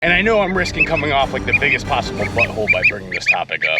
And I know I'm risking coming off like the biggest possible butthole by bringing this topic up.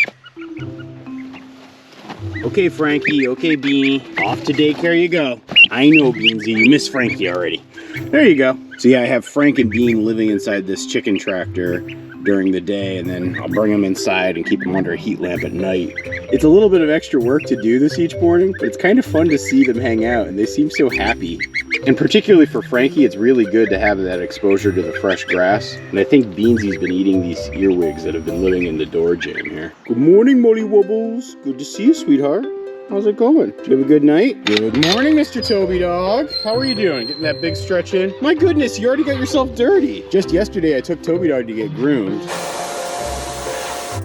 Okay, Frankie, okay, Beanie, off to daycare you go. I know, Beansy, you miss Frankie already. There you go. So yeah, I have Frank and Bean living inside this chicken tractor during the day, and then I'll bring them inside and keep them under a heat lamp at night. It's a little bit of extra work to do this each morning, but it's kind of fun to see them hang out, and they seem so happy. And particularly for Frankie, it's really good to have that exposure to the fresh grass. And I think Beansy's been eating these earwigs that have been living in the door jam here. Good morning, Molly Wubbles. Good to see you, sweetheart. How's it going? Did you have a good night? Good morning, Mr. Toby Dog. How are you doing? Getting that big stretch in? My goodness, you already got yourself dirty. Just yesterday, I took Toby Dog to get groomed.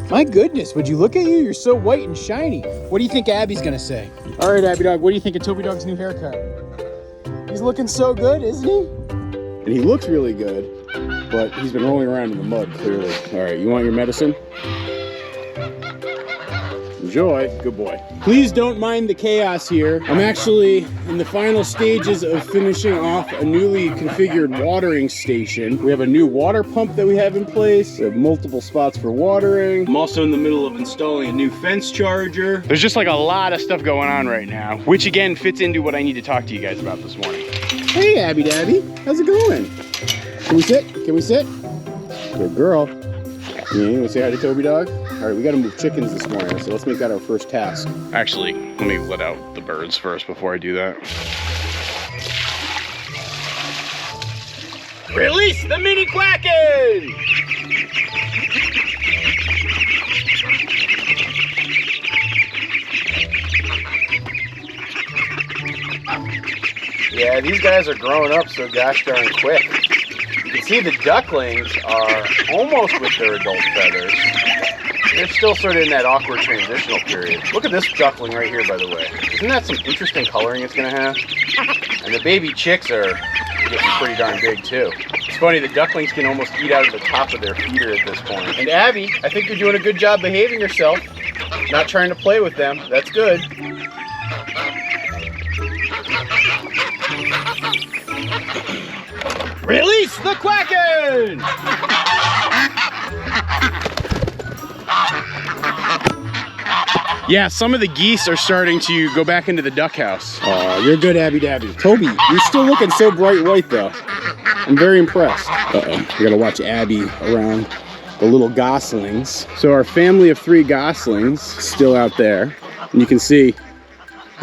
My goodness, would you look at you? You're so white and shiny. What do you think Abby's gonna say? All right, Abby Dog, what do you think of Toby Dog's new haircut? He's looking so good, isn't he? And he looks really good, but he's been rolling around in the mud, clearly. All right, you want your medicine? Enjoy. Good boy. Please don't mind the chaos here. I'm actually in the final stages of finishing off a newly configured watering station. We have a new water pump that we have in place. We have multiple spots for watering. I'm also in the middle of installing a new fence charger. There's just like a lot of stuff going on right now, which again fits into what I need to talk to you guys about this morning. Hey, Abby Dabby. How's it going? Can we sit? Can we sit? Good girl. Yeah, you want to say hi to Toby Dog? All right, we got to move chickens this morning, so let's make that our first task. Actually, let me let out the birds first before I do that. Release the mini Kraken! Yeah, these guys are growing up so gosh darn quick. You can see the ducklings are almost with their adult feathers. They're still sort of in that awkward transitional period. Look at this duckling right here, by the way. Isn't that some interesting coloring it's gonna have? And the baby chicks are getting pretty darn big too. It's funny, the ducklings can almost eat out of the top of their feeder at this point. And Abby, I think you're doing a good job behaving yourself. Not trying to play with them. That's good. Release the Kraken! Yeah, some of the geese are starting to go back into the duck house. Oh, you're good, Abby Dabby. Toby, you're still looking so bright white, though. I'm very impressed. Uh-oh, we gotta watch Abby around the little goslings. So our family of 3 goslings still out there. And you can see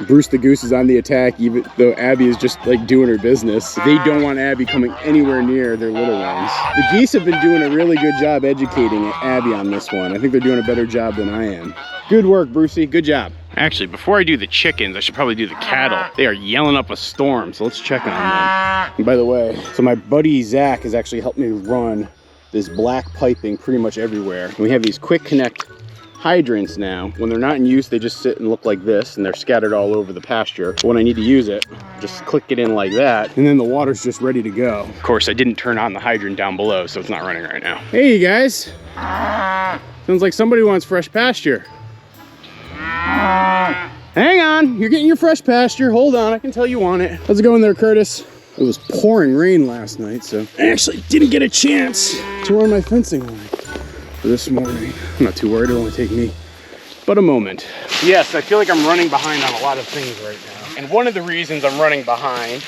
Bruce the Goose is on the attack, even though Abby is just like doing her business. They don't want Abby coming anywhere near their little ones. The geese have been doing a really good job educating Abby on this one. I think they're doing a better job than I am. Good work, Brucey. Good job. Actually, before I do the chickens, I should probably do the cattle. They are yelling up a storm, so let's check on them. And by the way, so my buddy Zach has actually helped me run this black piping pretty much everywhere. And we have these quick connect hydrants now. When they're not in use, they just sit and look like this, and they're scattered all over the pasture. But when I need to use it, just click it in like that, and then the water's just ready to go. Of course, I didn't turn on the hydrant down below, so it's not running right now. Hey, you guys. Sounds like somebody wants fresh pasture. Hang on, you're getting your fresh pasture. Hold on, I can tell you want it. How's it going there, Curtis? It was pouring rain last night, so I actually didn't get a chance to run my fencing line for this morning. I'm not too worried, it'll only take me but a moment. Yes, I feel like I'm running behind on a lot of things right now. And one of the reasons I'm running behind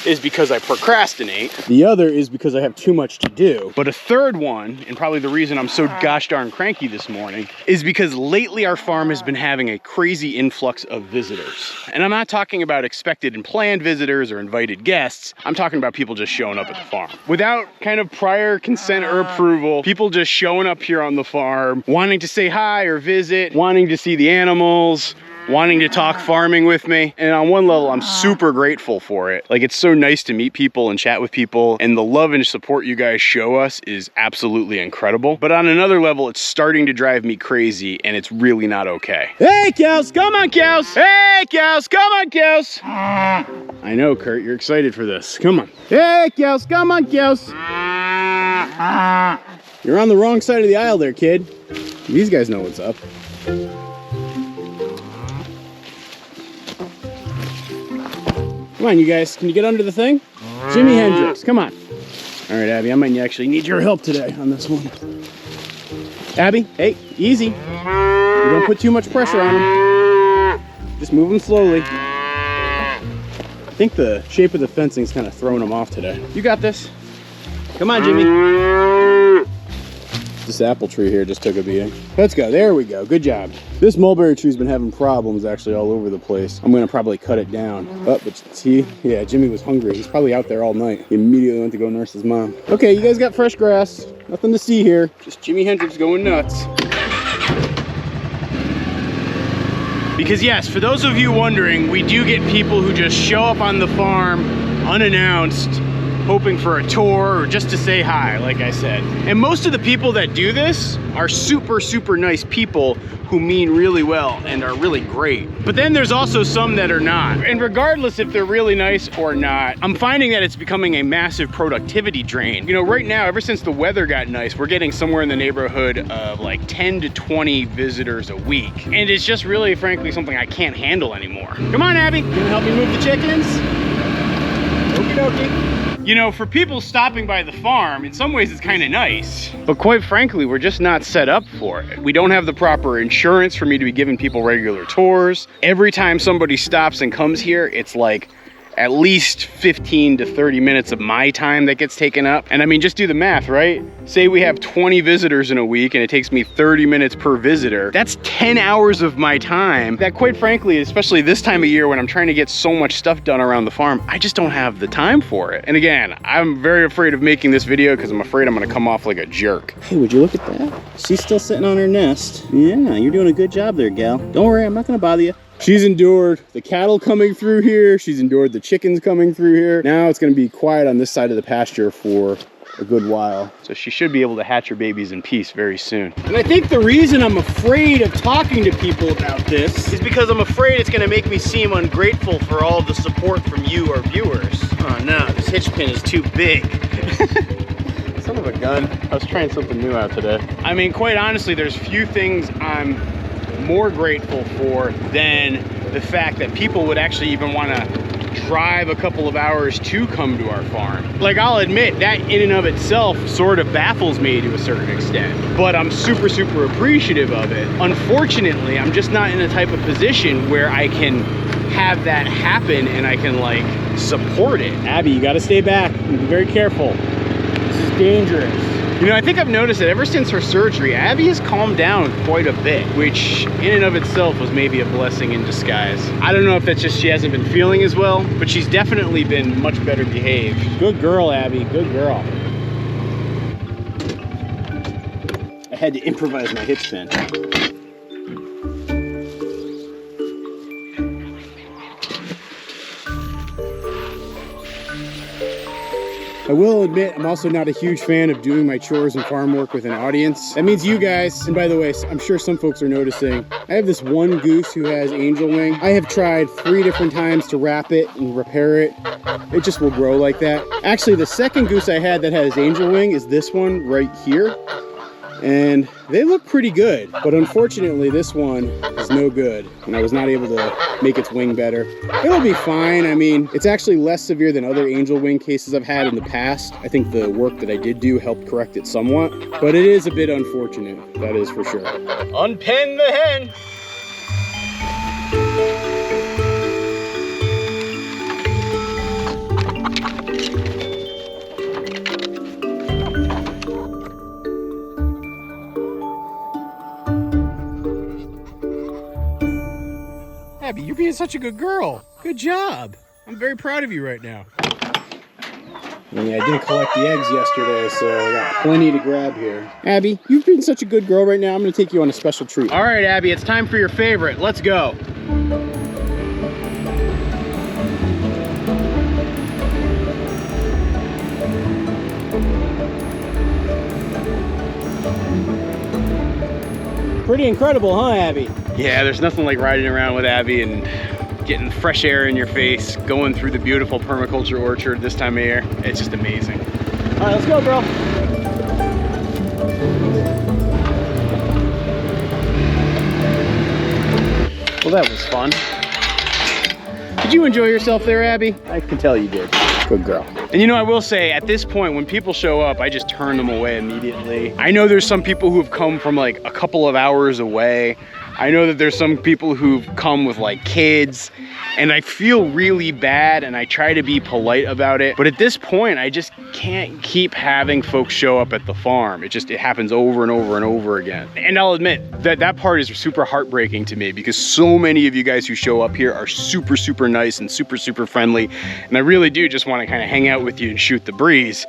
is because I procrastinate. The other is because I have too much to do. But a third one, and probably the reason I'm so gosh darn cranky this morning, is because lately our farm has been having a crazy influx of visitors. And I'm not talking about expected and planned visitors or invited guests. I'm talking about people just showing up at the farm. Without kind of prior consent or approval, people just showing up here on the farm, wanting to say hi or visit, wanting to see the animals, wanting to talk farming with me. And on one level, I'm super grateful for it. Like, it's so nice to meet people and chat with people, and the love and support you guys show us is absolutely incredible. But on another level, it's starting to drive me crazy, and it's really not okay. Hey, cows, come on, cows. Hey, cows, come on, cows. I know, Kurt, you're excited for this. Come on. Hey, cows, come on, cows. You're on the wrong side of the aisle there, kid. These guys know what's up. Come on, you guys. Can you get under the thing? Jimi Hendrix, come on. All right, Abby, I might actually need your help today on this one. Abby, hey, easy. You don't put too much pressure on him. Just move him slowly. I think the shape of the fencing's kind of throwing him off today. You got this. Come on, Jimmy. This apple tree here just took a beating. Let's go, there we go, good job. This mulberry tree's been having problems actually all over the place. I'm gonna probably cut it down. Oh, but see, yeah, Jimmy was hungry. He's probably out there all night. He immediately went to go nurse his mom. Okay, you guys got fresh grass. Nothing to see here. Just Jimi Hendrix going nuts. Because yes, for those of you wondering, we do get people who just show up on the farm unannounced, hoping for a tour or just to say hi, like I said. And most of the people that do this are super, super nice people who mean really well and are really great. But then there's also some that are not. And regardless if they're really nice or not, I'm finding that it's becoming a massive productivity drain. You know, right now, ever since the weather got nice, we're getting somewhere in the neighborhood of like 10 to 20 visitors a week. And it's just really, frankly, something I can't handle anymore. Come on, Abby. You gonna help me move the chickens? Okie dokie. You know, for people stopping by the farm, in some ways it's kind of nice, but quite frankly, we're just not set up for it. We don't have the proper insurance for me to be giving people regular tours. Every time somebody stops and comes here, it's like at least 15 to 30 minutes of my time that gets taken up. And I mean, just do the math, right? Say we have 20 visitors in a week and it takes me 30 minutes per visitor. That's 10 hours of my time that, quite frankly, especially this time of year when I'm trying to get so much stuff done around the farm, I just don't have the time for it. And again, I'm very afraid of making this video because I'm afraid I'm gonna come off like a jerk. Hey, would you look at that? She's still sitting on her nest. Yeah, you're doing a good job there, gal. Don't worry, I'm not gonna bother you. She's endured the cattle coming through here. She's endured the chickens coming through here. Now it's gonna be quiet on this side of the pasture for a good while. So she should be able to hatch her babies in peace very soon. And I think the reason I'm afraid of talking to people about this is because I'm afraid it's gonna make me seem ungrateful for all the support from you, our viewers. Oh no, this hitch pin is too big. Son of a gun. I was trying something new out today. I mean, quite honestly, there's few things I'm more grateful for than the fact that people would actually even want to drive a couple of hours to come to our farm. Like, I'll admit that in and of itself sort of baffles me to a certain extent, but I'm super, super appreciative of it. Unfortunately, I'm just not in a type of position where I can have that happen and I can like support it. Abby, you gotta stay back and be very careful. This is dangerous. You know, I think I've noticed that ever since her surgery, Abby has calmed down quite a bit, which in and of itself was maybe a blessing in disguise. I don't know if that's just she hasn't been feeling as well, but she's definitely been much better behaved. Good girl, Abby, good girl. I had to improvise my hitch pin. I will admit, I'm also not a huge fan of doing my chores and farm work with an audience. That means you guys, and by the way, I'm sure some folks are noticing, I have this one goose who has angel wing. I have tried 3 different times to wrap it and repair it. It just will grow like that. Actually, the second goose I had that has angel wing is this one right here. And they look pretty good, but unfortunately this one is no good, and I was not able to make its wing better. It'll be fine. I mean, it's actually less severe than other angel wing cases I've had in the past. I think the work that I did do helped correct it somewhat, but it is a bit unfortunate, that is for sure. Unpin the hen! Abby, you're being such a good girl. Good job. I'm very proud of you right now. Yeah, I didn't collect the eggs yesterday, so I got plenty to grab here. Abby, you've been such a good girl right now. I'm gonna take you on a special treat. All right, Abby, it's time for your favorite. Let's go. Pretty incredible, huh, Abby? Yeah, there's nothing like riding around with Abby and getting fresh air in your face, going through the beautiful permaculture orchard this time of year. It's just amazing. All right, let's go, girl. Well, that was fun. Did you enjoy yourself there, Abby? I can tell you did. Good girl. And you know, I will say at this point, when people show up, I just turn them away immediately. I know there's some people who've come from like a couple of hours away. I know that there's some people who've come with like kids, and I feel really bad and I try to be polite about it. But at this point, I just can't keep having folks show up at the farm. It happens over and over and over again. And I'll admit that that part is super heartbreaking to me, because so many of you guys who show up here are super, super nice and super, super friendly. And I really do just want to kind of hang out with you and shoot the breeze.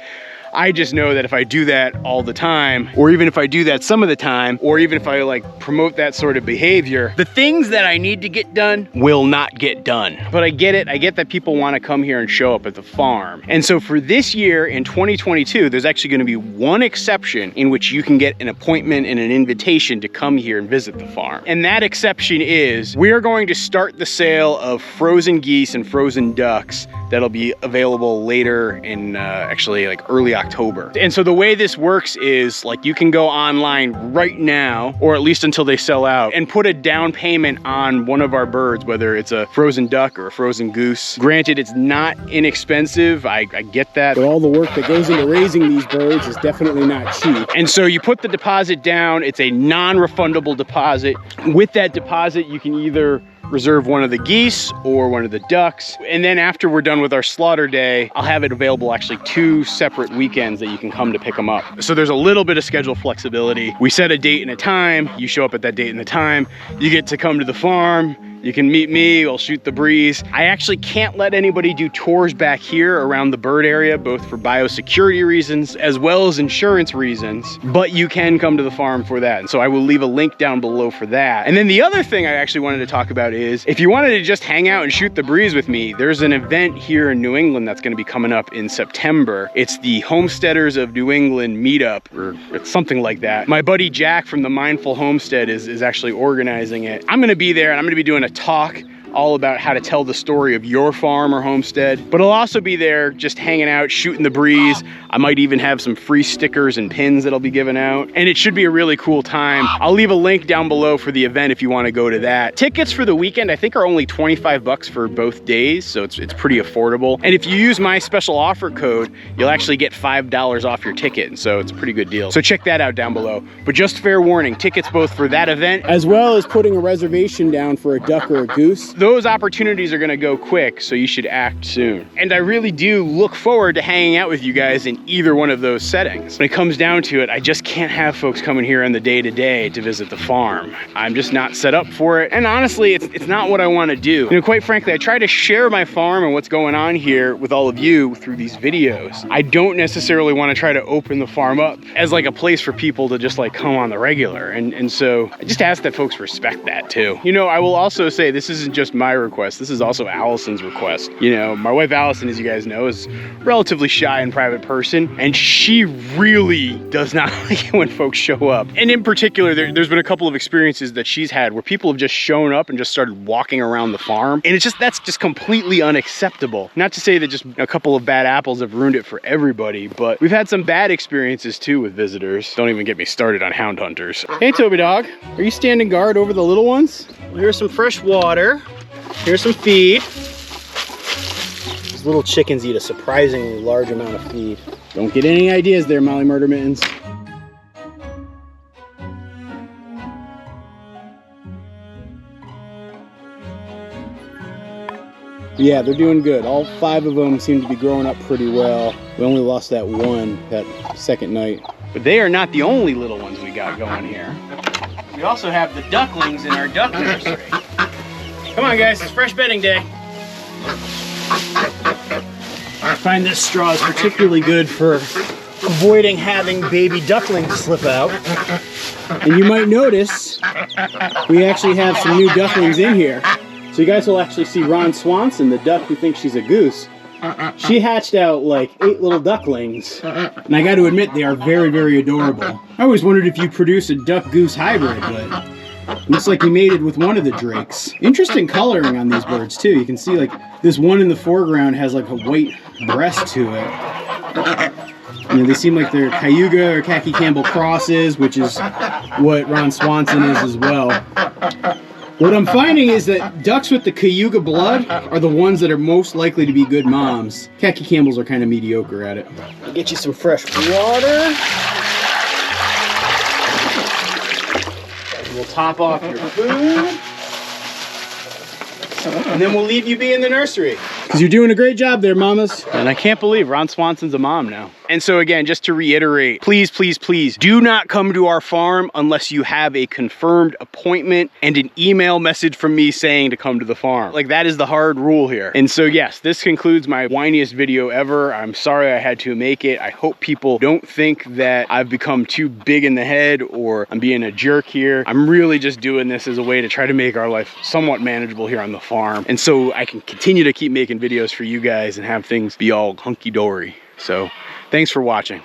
I just know that if I do that all the time, or even if I do that some of the time, or even if I like promote that sort of behavior, the things that I need to get done will not get done. But I get it. I get that people want to come here and show up at the farm. And so for this year in 2022, there's actually going to be one exception in which you can get an appointment and an invitation to come here and visit the farm. And that exception is we are going to start the sale of frozen geese and frozen ducks that'll be available later in actually like early October. And so the way this works is like you can go online right now, or at least until they sell out, and put a down payment on one of our birds, whether it's a frozen duck or a frozen goose. Granted, it's not inexpensive, I get that. But all the work that goes into raising these birds is definitely not cheap. And so you put the deposit down, it's a non-refundable deposit. With that deposit, you can either reserve one of the geese or one of the ducks. And then after we're done with our slaughter day, I'll have it available actually 2 separate weekends that you can come to pick them up. So there's a little bit of schedule flexibility. We set a date and a time, you show up at that date and the time, you get to come to the farm, you can meet me, we'll shoot the breeze. I actually can't let anybody do tours back here around the bird area, both for biosecurity reasons as well as insurance reasons, but you can come to the farm for that. And so I will leave a link down below for that. And then the other thing I actually wanted to talk about is, if you wanted to just hang out and shoot the breeze with me, there's an event here in New England that's gonna be coming up in September. It's the Homesteaders of New England meetup, or it's something like that. My buddy Jack from the Mindful Homestead is actually organizing it. I'm gonna be there and I'm gonna be doing a talk all about how to tell the story of your farm or homestead, but I'll also be there just hanging out, shooting the breeze. I might even have some free stickers and pins that I'll be giving out, and it should be a really cool time. I'll leave a link down below for the event if you want to go to that. Tickets for the weekend I think are only 25 bucks for both days, so it's pretty affordable. And if you use my special offer code, you'll actually get $5 off your ticket, and so it's a pretty good deal. So check that out down below. But just fair warning, tickets both for that event as well as putting a reservation down for a duck or a goose. Those opportunities are gonna go quick, so you should act soon. And I really do look forward to hanging out with you guys in either one of those settings. When it comes down to it, I just can't have folks coming here on the day-to-day to visit the farm. I'm just not set up for it. And honestly, it's not what I wanna do. You know, quite frankly, I try to share my farm and what's going on here with all of you through these videos. I don't necessarily wanna try to open the farm up as like a place for people to just like come on the regular. And so I just ask that folks respect that too. You know, I will also say this isn't just my request. This is also Allison's request. You know, my wife Allison, as you guys know, is a relatively shy and private person, and she really does not like it when folks show up. And in particular, there's been a couple of experiences that she's had where people have just shown up and just started walking around the farm, and that's just completely unacceptable. Not to say that just a couple of bad apples have ruined it for everybody, but we've had some bad experiences too with visitors. Don't even get me started on hound hunters. Hey Toby dog, are you standing guard over the little ones? Well, here's some fresh water. Here's some feed. These little chickens eat a surprisingly large amount of feed. Don't get any ideas there, Molly Murder Mittens. Yeah, they're doing good. All 5 of them seem to be growing up pretty well. We only lost that one that second night. But they are not the only little ones we got going here. We also have the ducklings in our duck nursery. Come on guys, it's fresh bedding day. I find this straw is particularly good for avoiding having baby ducklings slip out. And you might notice we actually have some new ducklings in here. So you guys will actually see Ron Swanson, the duck who thinks she's a goose. She hatched out like 8 little ducklings. And I got to admit, they are very, very adorable. I always wondered if you produce a duck-goose hybrid, but looks like you mated with one of the drakes. Interesting coloring on these birds too. You can see like this one in the foreground has like a white breast to it. You know, they seem like they're Cayuga or Khaki Campbell crosses, which is what Ron Swanson is as well. What I'm finding is that ducks with the Cayuga blood are the ones that are most likely to be good moms. Khaki Campbells are kind of mediocre at it. I'll get you some fresh water. We'll top off your food. And then we'll leave you be in the nursery. Because you're doing a great job there, mamas. And I can't believe Ron Swanson's a mom now. And so again, just to reiterate, please, please, please do not come to our farm unless you have a confirmed appointment and an email message from me saying to come to the farm. Like, that is the hard rule here. And so yes, this concludes my whiniest video ever. I'm sorry I had to make it. I hope people don't think that I've become too big in the head or I'm being a jerk here. I'm really just doing this as a way to try to make our life somewhat manageable here on the farm. And so I can continue to keep making videos for you guys and have things be all hunky-dory. So thanks for watching.